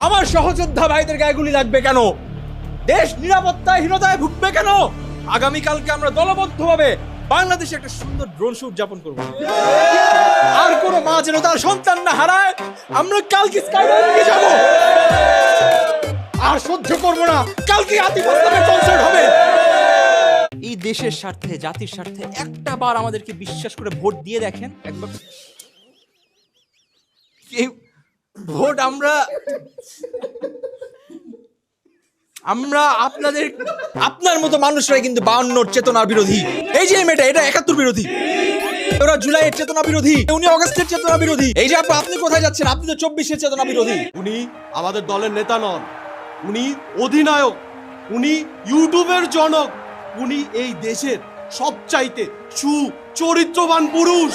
আমার সহযোদ্ধা ভাইদের গায়ে গুলি লাগবে কেন? দেশ নিরাপত্তাহীনতায় ভুগবে কেন? আগামীকালকে আমরা দলবদ্ধভাবে বাংলাদেশে একটা সুন্দর ড্রোন শো উদযাপন করবো। আর কোন মা যেন তার সন্তান না হারায়। আমরা কালকে স্কাইডাইভিংয়ে যাব। আর সহ্য করবো না, কালকে আতিফ আসলামের কনসার্ট হবে। এই দেশের স্বার্থে, জাতির স্বার্থে একটা বার আমাদেরকে বিশ্বাস করে ভোট দিয়ে দেখেন একবার। এই ভোট আমরা আপনার মতো মানুষরাই কিন্তু 52 চেতনার বিরোধী। এই যে মেয়েটা, এটা 71 বিরোধী। ওরা জুলাইয়ের চেতনা বিরোধী, উনি অগস্টের চেতনা বিরোধী। এই যে আপনি কোথায় যাচ্ছেন? আপনি তো 24-এর চেতনা বিরোধী। উনি আমাদের দলের নেতা নন, উনি অধিনায়ক, উনি ইউটিউবের জনক, উনি এই দেশের সবচাইতে সুচরিত্রবান পুরুষ।